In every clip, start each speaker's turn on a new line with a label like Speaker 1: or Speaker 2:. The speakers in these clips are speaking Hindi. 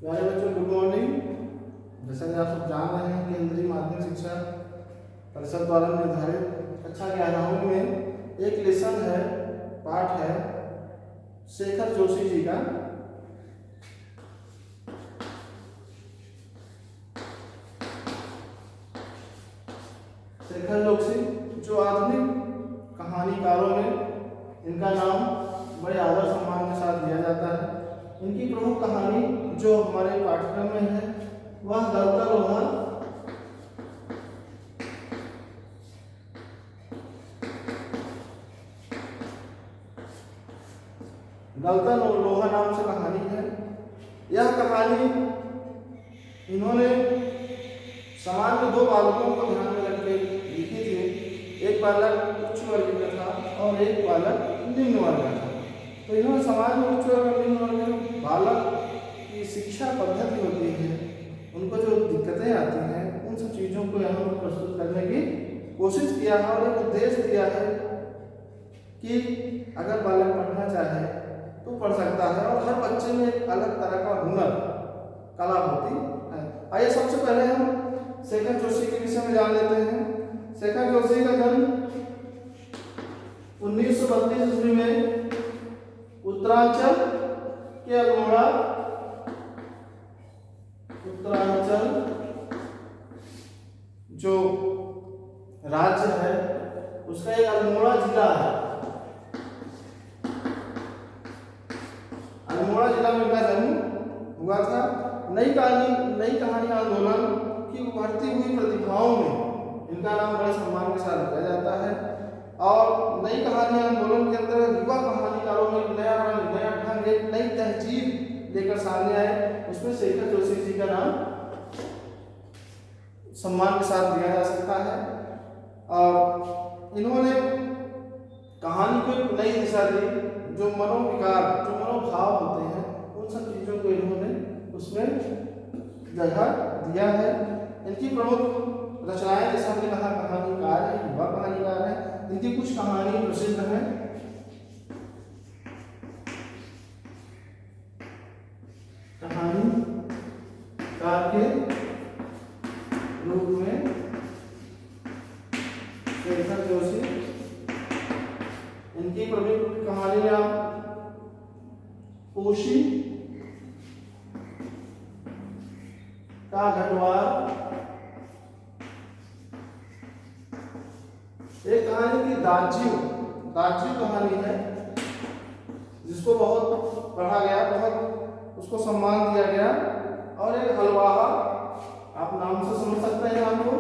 Speaker 1: प्यारे बच्चों, गुड मॉर्निंग। जैसा कि आप सब जान रहे हैं, केंद्रीय माध्यमिक शिक्षा परिषद द्वारा निर्धारित कक्षा 11वीं में एक लेसन है, पाठ है शेखर जोशी जी का। शेखर जोशी जो आधुनिक कहानीकारों में इनका नाम बड़े आदर सम्मान के साथ दिया जाता है। इनकी प्रमुख कहानी जो हमारे पाठ्यक्रम में है वह गलता लोहा नाम से कहानी है। यह कहानी इन्होंने समाज में दो बालकों को ध्यान में रख के लिखी थी। एक बालक उच्च वर्ग का था और एक बालक निम्न वर्ग का था। तो इन्होंने समाज में उच्च वर्ग और निम्न वर्ग में बालक की शिक्षा पद्धति होती है, उनको जो दिक्कतें आती हैं, उन सब चीज़ों को यहाँ पर प्रस्तुत करने की कोशिश किया है और एक उद्देश्य दिया है कि अगर बालक पढ़ना चाहे तो पढ़ सकता है और हर बच्चे में एक अलग तरह का हुनर, कला होती है। आइए सबसे पहले हम शेखर जोशी के विषय में जान लेते हैं। शेखर जोशी का जन्म 1932 ईस्वी में उत्तरांचल के अल्मोड़ा, उत्तरांचल जो राज्य है उसका एक अल्मोड़ा जिला है, अल्मोड़ा जिला में इनका जन्म हुआ था। नई कहानी आंदोलन की उभरती हुई प्रतिभाओं में इनका नाम बड़े सम्मान के साथ रखा जाता है और नई कहानी आंदोलन के अंदर युवा कहानीकारों में नया ढंग, एक नई तहजीब लेकर सामने आए। उसमें शेखर जोशी जी का नाम सम्मान के साथ दिया जा सकता है और इन्होंने कहानी को एक नई दिशा दी। जो मनोविकार, जो मनोभाव होते हैं, उन सब चीज़ों को इन्होंने उसमें जगह दिया है। इनकी प्रमुख रचनाएं, जैसे हमने कहा, कहानीकार है, युवा कहानीकार है। इनकी कुछ कहानी प्रसिद्ध हैं। कहानीकार के रूप में शेखर जोशी, इनकी प्रमुख कहानियां कोशी का घटवार, एक कहानी की दाज्यू कहानी है जिसको बहुत पढ़ा गया, बहुत उसको सम्मान दिया गया। और एक हलवाहा, आप नाम से समझ सकते हैं नाम को,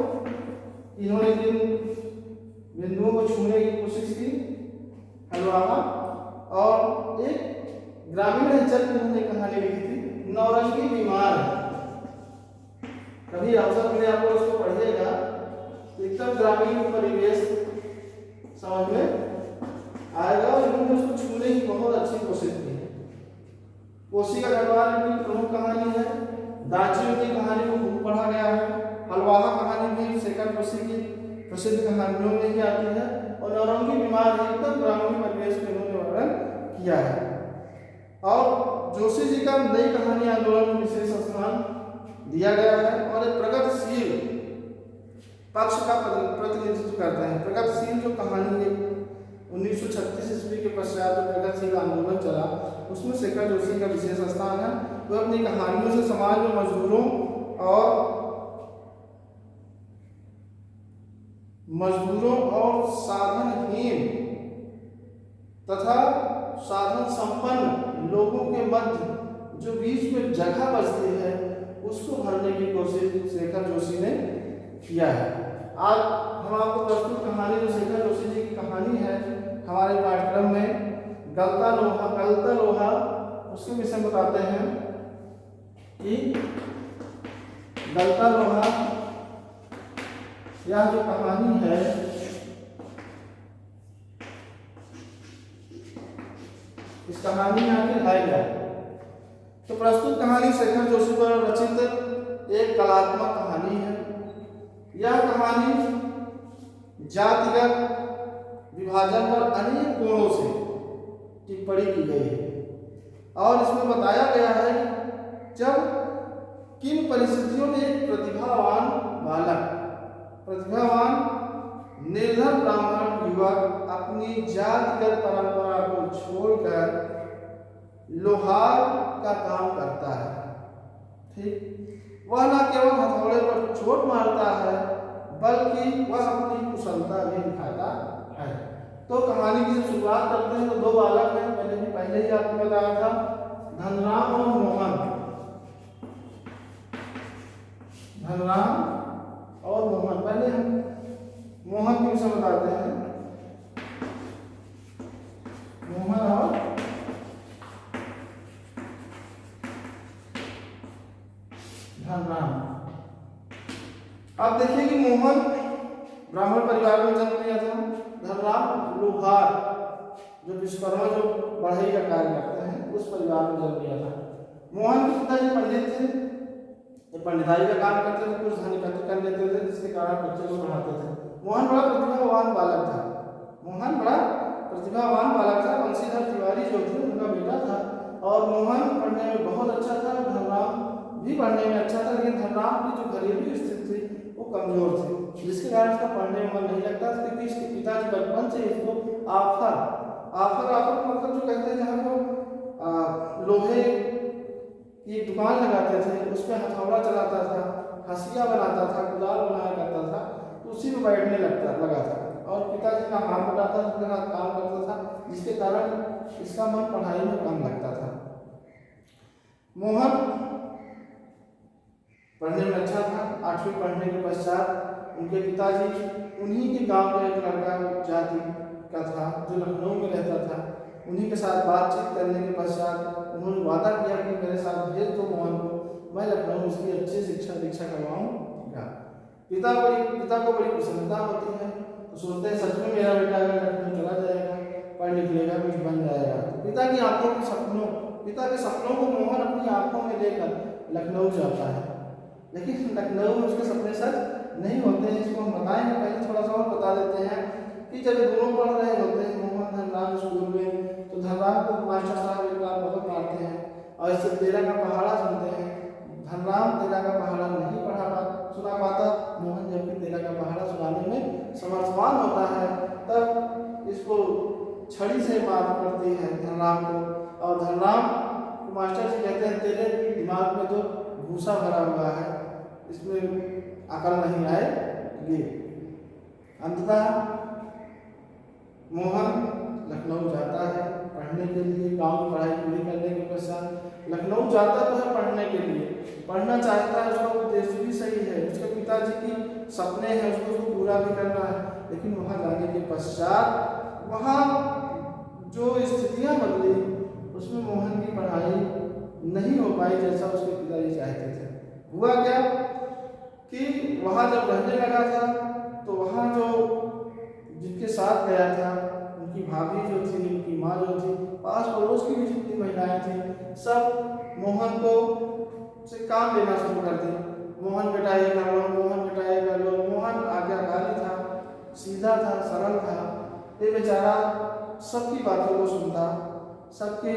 Speaker 1: इन्होंने जिन बिंदुओं को छूने की कोशिश की, हलवाहा। और एक ग्रामीण अंचल में उन्होंने कहानी लिखी थी, नौरंगी बीमार है। कभी अवसर मिले आप उसको पढ़िएगा, एकदम ग्रामीण परिवेश समझ में आएगा और इन्होंने उसको छूने की बहुत अच्छी कोशिश की है। कोशी का घटवार की प्रमुख कहानी है। दाज्यू की कहानी को खूब पढ़ा गया है। हलवाहा कहानी भी शेखर जोशी की प्रसिद्ध कहानियों में ही आती है और नौरंगी बीमार एकदम ग्रामीण परिवेश में इन्होंने वर्णन किया है। और जोशी जी का नई कहानी आंदोलन में विशेष स्थान दिया गया है और एक प्रगतिशील पक्ष का प्रतिनिधित्व करते हैं। प्रगतिशील जो कहानी 1936 ईस्वी के पश्चात जो प्रगतिशील आंदोलन चला, उसमें शेखर जोशी का विशेष स्थान है। तो अपनी कहानियों से समाज में मजदूरों और साधनहीन तथा साधन संपन्न लोगों के मध्य जो बीच में जगह बचती है, उसको भरने की कोशिश शेखर जोशी ने किया है। आज हम आपको प्रस्तुत कहानी, जो शेखर जोशी जी की कहानी है, हमारे पाठ्यक्रम में गलता लोहा, उसके विषय में बताते हैं कि गलता लोहा यह जो कहानी है, इस कहानी में आखिर है क्या? तो प्रस्तुत कहानी शेखर जोशी द्वारा रचित एक कलात्मक कहानी है। यह कहानी जातिगत विभाजन पर अनेक कोणों से टिप्पणी की गई है और इसमें बताया गया है जब किन परिस्थितियों में एक प्रतिभावान निर्धन ब्राह्मण युवक अपनी जातिगत परंपरा को छोड़कर लोहार का काम करता है। ठीक, वह न केवल हथौड़े पर चोट मारता है बल्कि वह अपनी कुशलता भी दिखाता है। तो कहानी की जब शुरुआत करते हैं तो दो बालक हैं, मैंने भी पहले ही आपको बताया था, धनराम और मोहन। धनराम और मोहन, पहले हम मोहन की विषय बताते हैं। मोहन और धनराम। आप देखिए कि मोहन ब्राह्मण परिवार में जन्म लिया था, धनराम लोहार जो विश्वकर्मा जो बढ़ई का कार्य करते हैं उस परिवार में जन्म लिया था। मोहन के पिताजी पंडित थे, पंडिताई का काम करते थे, कुछ धन इकट्ठा कर लेते थे जिसके कारण बच्चे को पढ़ाते थे। मोहन बड़ा प्रतिभावान बालक था। बंशीधर तिवारी जो थे उनका बेटा था और मोहन पढ़ने में बहुत अच्छा था, धनराम भी पढ़ने में अच्छा था, लेकिन धनराम की जो घरेलू स्थिति थी वो कमजोर थी, जिसके कारण उसका पढ़ने में मन नहीं लगता था, क्योंकि इसके पिताजी बचपन से इसको आफर मतलब जो कहते हैं जहाँ को लोहे की एक दुकान लगाते थे, उस पर हथौड़ा चलाता था, हंसिया बनाता था, कुदाल बनाया करता था, तो उसी में बैठने लगा था और पिताजी का हाथ बटाता था, उसके साथ काम करता था, जिसके कारण इसका मन पढ़ाई में कम लगता था। मोहन पढ़ने में अच्छा था। 8वीं पढ़ने के पश्चात उनके पिताजी उन्हीं के गांव का एक लड़का जाति का था जो लखनऊ में रहता था, उन्हीं के साथ बातचीत करने के पश्चात उन्होंने वादा किया कि मेरे साथ भेज दो मोहन को, मैं लखनऊ में इसकी अच्छी शिक्षा दीक्षा करवाऊंगा। पिता को बड़ी प्रसन्नता होती है, तो सोचते हैं सच में मेरा बेटा अगर लखनऊ चला जाएगा, पढ़ लिख लेगा, कुछ बन जाएगा। पिता के सपनों को मोहन अपनी आंखों में लेकर लखनऊ जाता है, लेकिन लखनऊ में उसके सपने सच नहीं होते हैं। इसको हम बताएंगे, पहले थोड़ा सा और बता देते हैं कि जब दोनों पढ़ रहे होते हैं मोहन धनराम स्कूल में, तो धनराम को मास्टर साहब एक बार बहुत मारते हैं और इससे तेरा का पहाड़ा सुनते हैं। धनराम तेरा का पहाड़ा नहीं सुना पाता, मोहन जबकि तेरा का पहाड़ा सुनाने में समर्थवान होता है, तब इसको छड़ी से मार पड़ती है धनराम को, और धनराम को मास्टर जी कहते हैं तेरे दिमाग में तो भूसा भरा हुआ है, इसमें अकल नहीं आएगी। अंततः मोहन लखनऊ जाता है पढ़ने के लिए, गांव की पढ़ाई पूरी करने के पश्चात लखनऊ जाता तो है पढ़ने के लिए, पढ़ना चाहता है, उसका उद्देश्य भी सही है, उसके पिताजी की सपने हैं, उसको पूरा भी करना है, लेकिन वहाँ जाने के पश्चात वहाँ जो स्थितियाँ बदली उसमें मोहन की पढ़ाई नहीं हो पाई जैसा उसके पिताजी चाहते थे। हुआ क्या कि वहाँ जब रहने लगा था तो वहाँ जो जिनके साथ गया था उनकी भाभी जो थी, उनकी माँ जो थी, पास पड़ोस की भी जितनी महिलाएं थी, सब मोहन को से काम लेना शुरू कर दी। मोहन बेटा ये कर लो, मोहन बेटा ये कर लो। मोहन आज्ञाकारी था, सीधा था, सरल था, ये बेचारा सबकी बातों को सुनता, सबकी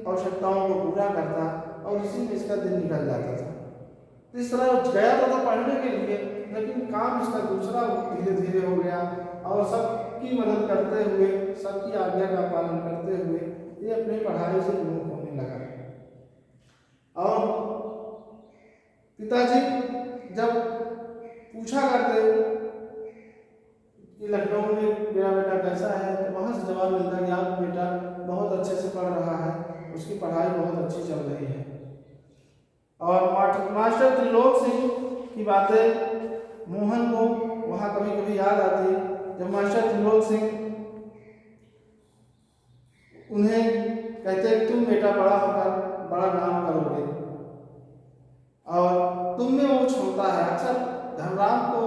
Speaker 1: आवश्यकताओं को पूरा करता और इसी में इसका दिन निकल जाता था। इस तरह गया तो था पढ़ने के लिए, लेकिन काम इसका दूसरा धीरे धीरे हो गया और सबकी मदद करते हुए, सबकी आज्ञा का पालन करते हुए ये अपनी पढ़ाई से विमुख होने लगा। और पिताजी जब पूछा करते कि लखनऊ में मेरा बेटा कैसा है, तो वहाँ से जवाब मिलता कि आपका बेटा बहुत अच्छे से पढ़ रहा है, उसकी पढ़ाई बहुत अच्छी चल रही है। और मास्टर त्रिलोक सिंह की बातें मोहन को वहाँ कभी कभी याद आती, जब मास्टर त्रिलोक सिंह उन्हें कहते तुम बेटा बड़ा होकर बड़ा नाम करोगे, और तुम में वो क्षमता है। अक्सर धनराम को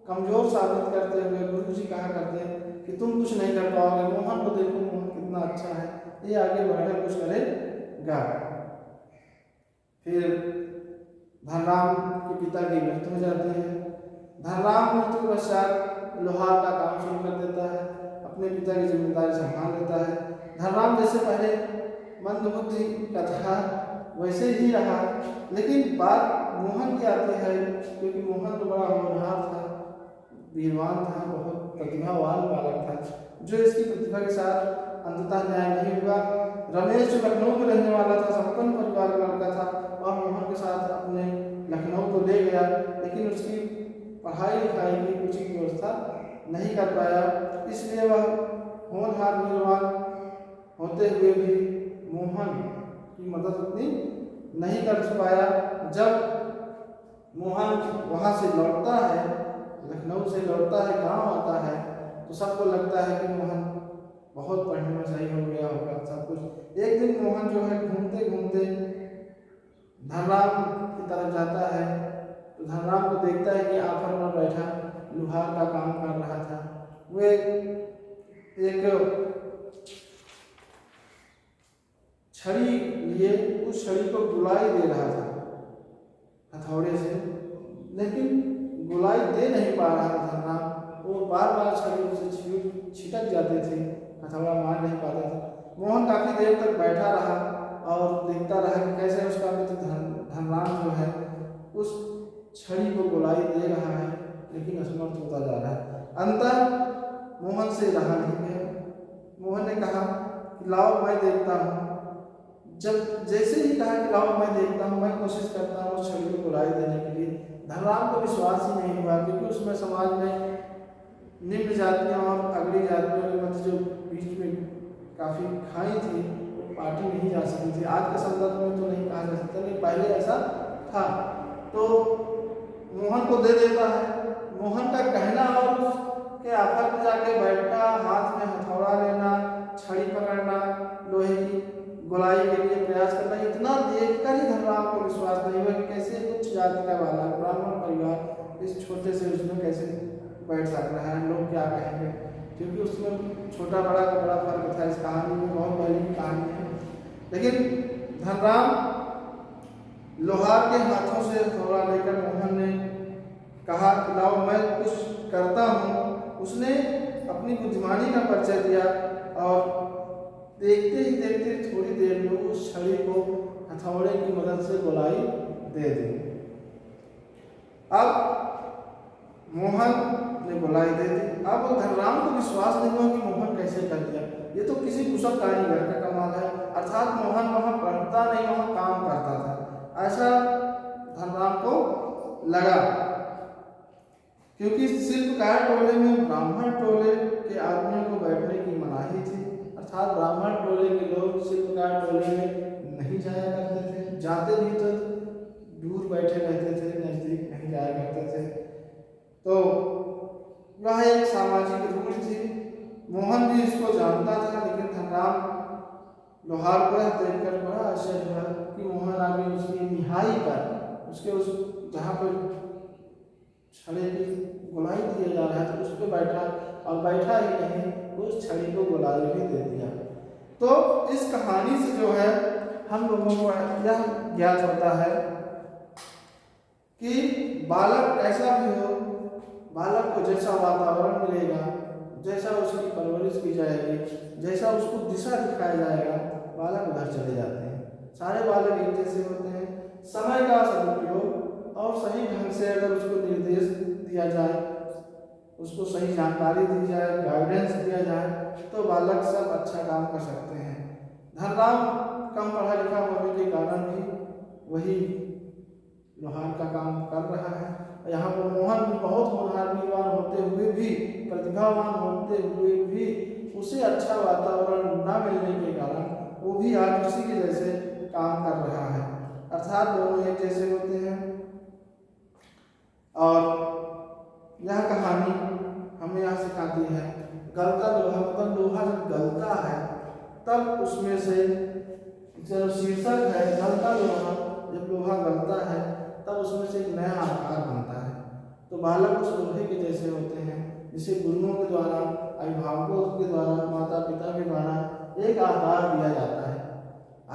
Speaker 1: कमजोर साबित करते हुए गुरुजी कहा करते हैं कि तुम कुछ नहीं कर पाओगे, मोहन को देखो, मोहन कितना अच्छा है, ये आगे बढ़कर कुछ करेगा। फिर धनराम के पिता की मृत्यु हो जाती है। धनराम मृत्यु के पश्चात लोहार का काम शुरू कर देता है, अपने पिता की जिम्मेदारी संभाल लेता है। धनराम जैसे पहले मंदबुद्धि का था, वैसे ही रहा। लेकिन बात मोहन की आती है, क्योंकि मोहन तो बड़ा होनहार था, वीरवान था, बहुत प्रतिभावान बालक था, जो इसकी प्रतिभा के साथ अंततः न्याय नहीं हुआ। रमेश जो लखनऊ में रहने वाला था, संपन्न परिवार का लड़का था, वह मोहन के साथ अपने लखनऊ को ले गया, लेकिन उसकी पढ़ाई लिखाई की उचित व्यवस्था नहीं कर पाया। इसलिए वह होनहार वीरवान होते हुए भी मोहन की मदद उतनी नहीं कर पाया। जब मोहन वहाँ से लौटता है, लखनऊ से लौटता है, गांव आता है, तो सबको लगता है कि मोहन बहुत पढ़ने में सही हो गया होगा सब कुछ। एक दिन मोहन जो है घूमते घूमते धनराम की तरफ जाता है, तो धनराम को देखता है कि आफर पर बैठा लुहार का काम कर रहा था। वे एक छड़ी लिए उस छड़ी को गुलाई दे रहा था हथौड़े से, लेकिन गुलाई दे नहीं पा रहा था धनराम। वो बार बार छड़ी से छिटक जाते थे, हथौड़ा मार नहीं पाता था। मोहन काफी देर तक बैठा रहा और देखता रहा कि कैसे उसका मित्र धनराम जो है उस छड़ी को गुलाई दे रहा है, लेकिन असमर्थ होता जा रहा है। अंततः मोहन से रहा नहीं गया। मोहन ने कहा कि लाओ मैं देखता हूँ। जब जैसे ही कहा कि लाओ मैं देखता हूँ, मैं कोशिश करता हूँ उस छड़ी को गुलाई देने के लिए, धनराम को विश्वास ही नहीं हुआ, क्योंकि उसमें समाज में निम्न जातियों और अगली जातियों के मध्य जो बीच में काफ़ी खाई थी, वो पार्टी नहीं जा सकती थी। आज के संदर्भ में तो नहीं कहा जा सकता, लेकिन पहले ऐसा था। तो मोहन को दे देता है। मोहन का कहना और उसके आफर में जाके बैठना, हाथ में हथौड़ा लेना, छड़ी पकड़ना, लोहे की गोलाई के लिए प्रयास करना, इतना देखकर ही धनराम को विश्वास नहीं हुआ कि कैसे उच्च जाति का बालक, ब्राह्मण परिवार, इस छोटे से उसमें कैसे बैठ सक रहा है, लोग क्या कहेंगे। क्योंकि उसमें छोटा बड़ा का बड़ा फर्क था। इस कहानी में बहुत पहले की कहानी है, लेकिन धनराम लोहार के हाथों से हथौड़ा लेकर मोहन ने कहा कि लाओ मैं कुछ करता हूँ। उसने अपनी बुद्धिमानी का परिचय दिया और देखते ही देखते थोड़ी देर में उस छड़ी को हथौड़े की मदद से गोलाई दे दी। अब मोहन ने गोलाई दे दी। अब धनराम को विश्वास नहीं हुआ कि मोहन कैसे कर दिया, ये तो किसी कुशल कारीगर का कमाल है। अर्थात मोहन वहाँ पढ़ता नहीं, वहाँ काम करता था, ऐसा धनराम को लगा। क्योंकि शिल्पकार टोले में ब्राह्मण टोले के आदमियों को बैठने की मनाही थी, अर्थात ब्राह्मण टोले के लोग शिल्पकार टोले में नहीं जाया करते थे, जाते भी तो दूर बैठे रहते थे, नजदीक नहीं जाया करते थे। तो वह एक सामाजिक रूढ़ थी। मोहन भी इसको जानता था, लेकिन धनराम लोहार को देखकर बड़ा आश्चर्य हुआ कि मोहन आगे उसकी निहाई पर, उसके उस जहाँ पर छड़ी की गोलाई दिया जा रहा था उस पर बैठा, और बैठा ही नहीं, उस छड़ी को गोलाई भी दे दिया। तो इस कहानी से जो है हम लोगों को यह ज्ञात होता है कि बालक ऐसा भी हो, बालक को जैसा वातावरण मिलेगा, जैसा उसकी परवरिश की जाएगी, जैसा उसको दिशा दिखाया जाएगा, बालक उधर चले जाते हैं। सारे बालक एक जैसे होते हैं। समय का सदुपयोग और सही ढंग से अगर उसको निर्देश दिया जाए, उसको सही जानकारी दी जाए, गाइडेंस दिया जाए, तो बालक सब अच्छा काम कर सकते हैं। धनराम कम पढ़ा लिखा होने के कारण भी वही लोहार का काम कर रहा है। यहाँ पर मोहन बहुत होनहार वीरवान होते हुए भी, प्रतिभावान होते हुए भी, उसे अच्छा वातावरण न मिलने के कारण वो भी आज उसी के जैसे काम कर रहा है। अर्थात दोनों एक जैसे होते हैं। और यह कहानी हमें यह सिखाती है, गलता लोहा, मतलब लोहा जब गलता है तब उसमें से जो शीर्षक है गलता लोहा, जब लोहा गलता है तब उसमें से एक नया आकार बनता है। तो बालक उस लोहे के जैसे होते हैं, जिसे गुरुओं के द्वारा, अभिभावकों के द्वारा, माता पिता के द्वारा एक आकार दिया जाता है।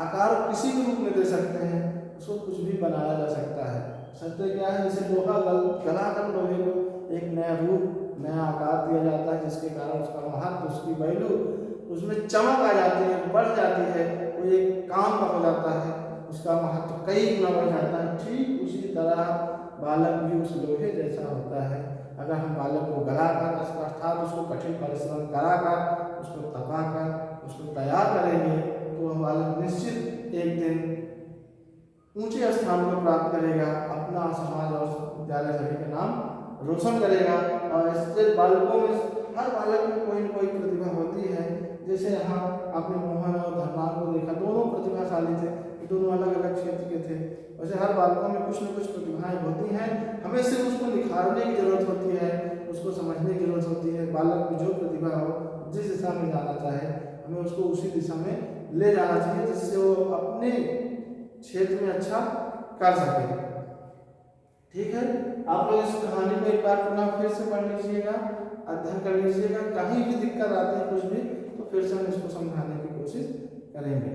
Speaker 1: आकार किसी भी रूप में दे सकते हैं, उसको कुछ भी बनाया जा सकता है। सत्य क्या है, जैसे लोहा गला कर लोहे को एक नया रूप, नया आकार दिया जाता है, जिसके कारण उसका महत्व, उसकी वैल्यू, उसमें चमक आ जाती है, बढ़ जाती है, वो एक काम का हो जाता है, उसका महत्व कई गुना बढ़ जाता है। ठीक उसी तरह बालक भी उस लोहे जैसा होता है। अगर हम बालक को गलाकर अर्थात उसको कठिन परिश्रम कराकर उसको तपाकर उसको तैयार करेंगे तो वह बालक निश्चित एक दिन ऊंचे स्थान को प्राप्त करेगा, अपना समाज और विद्यालय सभी का नाम रोशन करेगा। और इससे बालकों में हर बालक में कोई न कोई प्रतिभा होती है। जैसे यहाँ आपने मोहन और धर्मान को देखा, दोनों प्रतिभाशाली थे, दोनों अलग अलग क्षेत्र के थे। वैसे हर बालकों में कुछ न कुछ प्रतिभाएं होती हैं, हमें सिर्फ उसको निखारने की जरूरत होती है, उसको समझने की जरूरत होती है। बालक में जो प्रतिभा हो, जिस दिशा में जाना चाहे, हमें उसको उसी दिशा में ले जाना चाहिए जिससे वो अपने क्षेत्र में अच्छा कर सके। ठीक है, आप लोग इस कहानी को एक बार पुनः फिर से पढ़ लीजिएगा, अध्ययन कर लीजिएगा। कहीं भी दिक्कत आती है कुछ भी तो फिर से हम इसको समझाने की कोशिश करेंगे।